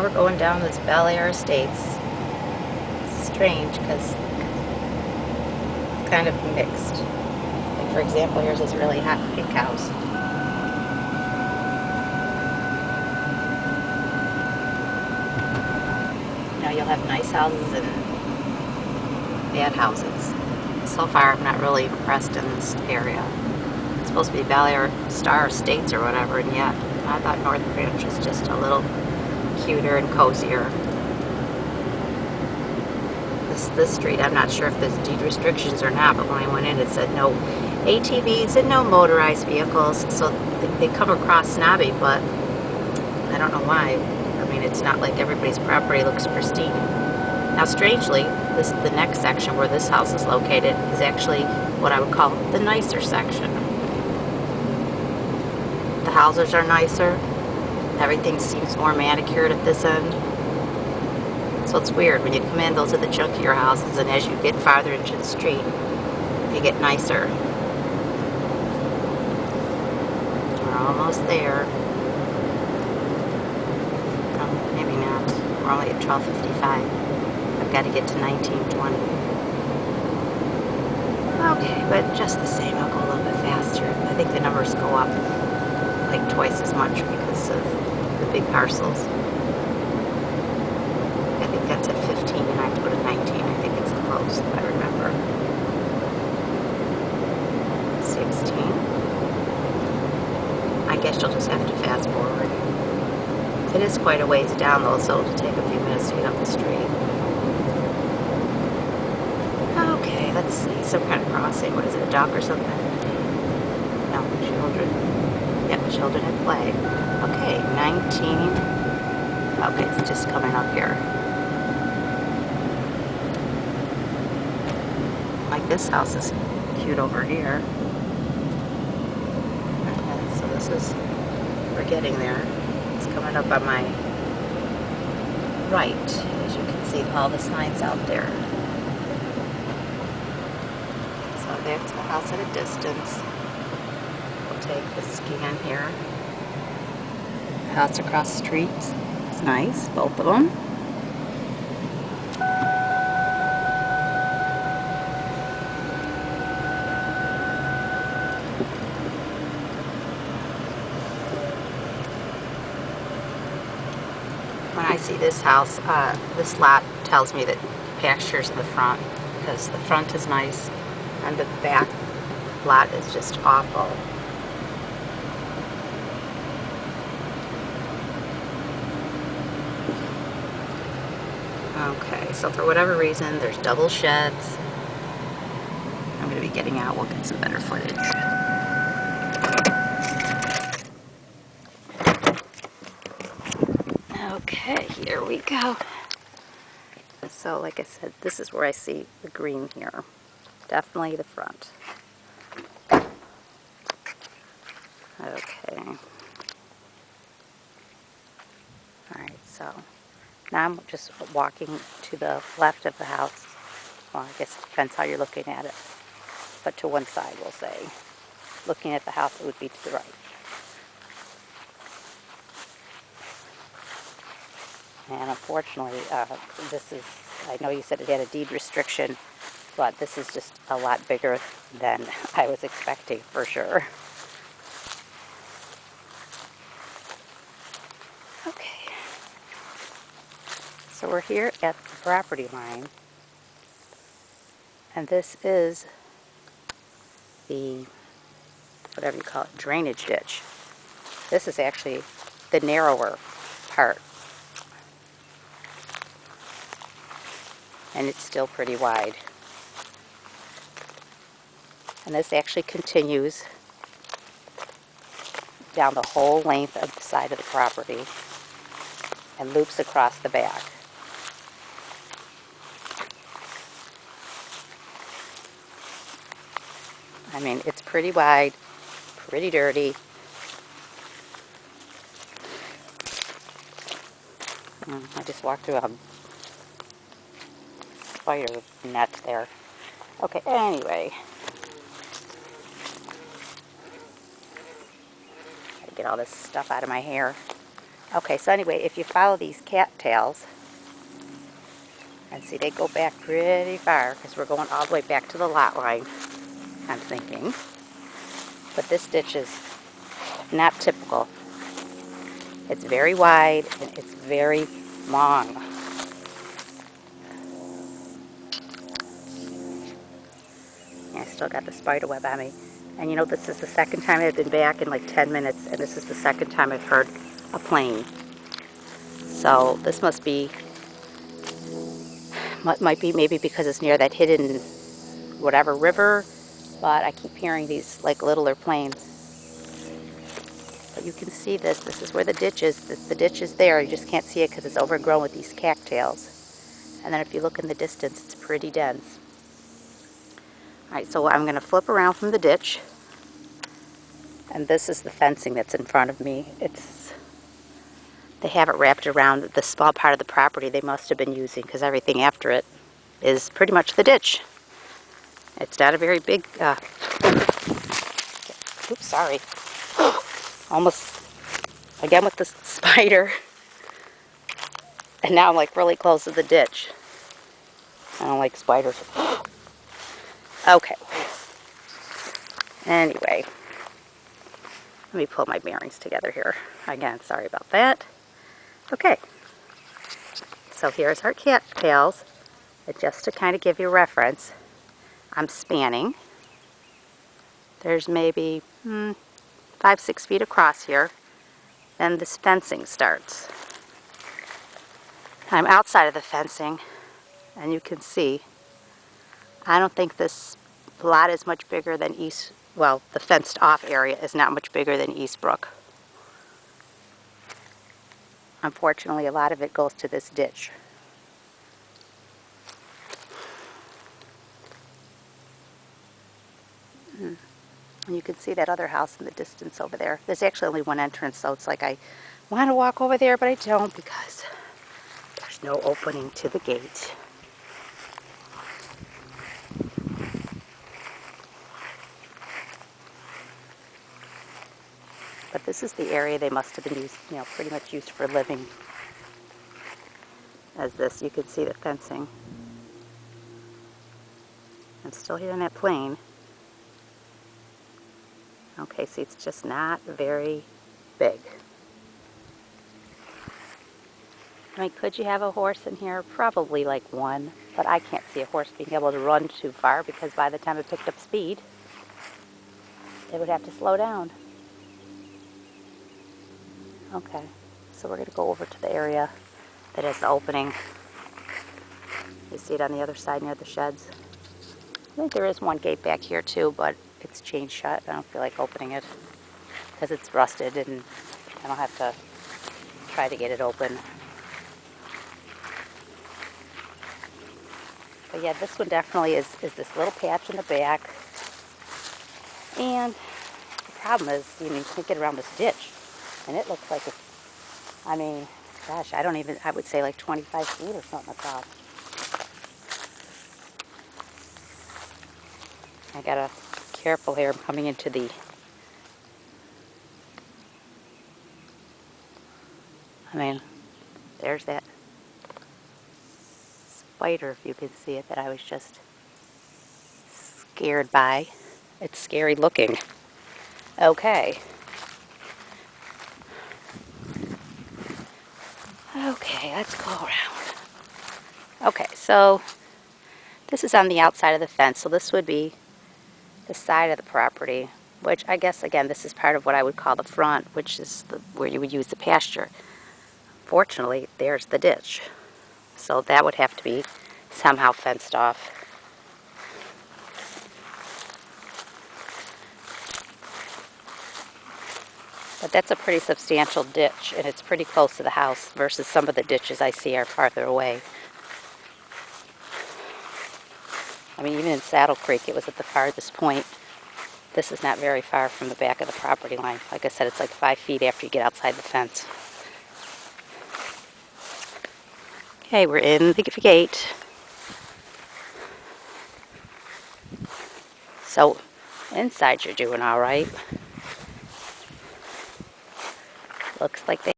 Now we're going down this Bel Air Estates. It's strange because it's kind of mixed. Like for example, here's this really hot pink house. You know, you'll have nice houses and bad houses. So far, I'm not really impressed in this area. It's supposed to be Bel Air Star Estates or whatever, and yet I thought North Branch was just a little cuter and cozier. This street, I'm not sure if there's deed restrictions or not, but when I went in it said no ATVs and no motorized vehicles, so they come across snobby, but I don't know why. I mean, it's not like everybody's property looks pristine. Now strangely, the next section where this house is located is actually what I would call the nicer section. The houses are nicer. Everything seems more manicured at this end. So it's weird, when you come in, those are the junkier houses, and as you get farther into the street, you get nicer. We're almost there. No, maybe not. We're only at 12:55. I've got to get to 1920. Okay, but just the same, I'll go a little bit faster. I think the numbers go up like twice as much because of the big parcels. I think that's at 15 and I have to go to 19. I think it's close, if I remember. 16. I guess you'll just have to fast forward. It is quite a ways down though, so it'll take a few minutes to get up the street. Okay, let's see. Some kind of crossing. What is it, a dock or something? No, children. Yep, children at play. Okay, 19. Okay, it's just coming up here. Like this house is cute over here. Okay, so this is, we're getting there. It's coming up on my right. As you can see, all the signs out there. So there's the house at a distance. We'll take the scan here. House across the street. It's nice, both of them. When I see this house, this lot tells me that pasture's in the front, because the front is nice and the back lot is just awful. Okay, so for whatever reason, there's double sheds. I'm going to be getting out. We'll get some better footage. Okay, here we go. So, like I said, this is where I see the green here. Definitely the front. Okay. Alright, so now I'm just walking to the left of the house. Well, I guess it depends how you're looking at it. But to one side, we'll say. Looking at the house, it would be to the right. And unfortunately, this is, I know you said it had a deed restriction, but this is just a lot bigger than I was expecting, for sure. Okay. So we're here at the property line. And this is the, whatever you call it, drainage ditch. This is actually the narrower part. And it's still pretty wide. And this actually continues down the whole length of the side of the property and loops across the back. I mean, it's pretty wide, pretty dirty. I just walked through a spider net there. Okay, anyway. Gotta get all this stuff out of my hair. Okay, so anyway, if you follow these cattails, and see they go back pretty far because we're going all the way back to the lot line, I'm thinking. But this ditch is not typical. It's very wide and it's very long. I still got the spider web on me. And you know, this is the second time I've been back in like 10 minutes, and this is the second time I've heard a plane. So this must be, might be maybe because it's near that hidden whatever river, but I keep hearing these like littler planes. But you can see this is where the ditch is. The ditch is there, you just can't see it because it's overgrown with these cattails. And then if you look in the distance, it's pretty dense. Alright, so I'm going to flip around from the ditch. And this is the fencing that's in front of me. They have it wrapped around the small part of the property they must have been using because everything after it is pretty much the ditch. It's not a very big, oops, sorry. Almost, again with the spider. And now I'm like really close to the ditch. I don't like spiders. Okay. Anyway, let me pull my bearings together here. Again, sorry about that. Okay. So here's our cattails. And just to kind of give you a reference, I'm spanning. There's maybe 5-6 feet across here. Then this fencing starts. I'm outside of the fencing, and you can see, I don't think this lot is much bigger than the fenced off area is not much bigger than Eastbrook. Unfortunately, a lot of it goes to this ditch. And you can see that other house in the distance over there. There's actually only one entrance, so it's like I want to walk over there, but I don't because there's no opening to the gate. But this is the area they must have been used, pretty much used for living. As this, you can see the fencing. I'm still hearing that plane. Okay, see, it's just not very big. I mean, could you have a horse in here? Probably like one, but I can't see a horse being able to run too far because by the time it picked up speed, it would have to slow down. Okay, so we're going to go over to the area that has the opening. You see it on the other side near the sheds. I think there is one gate back here too, but it's chained shut. I don't feel like opening it because it's rusted and I don't have to try to get it open. But yeah, this one definitely is this little patch in the back. And the problem is, you can't get around this ditch. And it looks like I mean, gosh, I would say like 25 feet or something across. I gotta be careful here. I'm coming into there's that spider, if you can see it, that I was just scared by. It's scary looking. Okay. Okay, let's go around. Okay, so this is on the outside of the fence, so this would be the side of the property, which I guess, again, this is part of what I would call the front, which is where you would use the pasture. Fortunately, there's the ditch, so that would have to be somehow fenced off. But that's a pretty substantial ditch, and it's pretty close to the house versus some of the ditches I see are farther away. I mean, even in Saddle Creek, it was at the farthest point. This is not very far from the back of the property line. Like I said, it's like 5 feet after you get outside the fence. Okay, we're in the gate. So, inside you're doing all right. Looks like they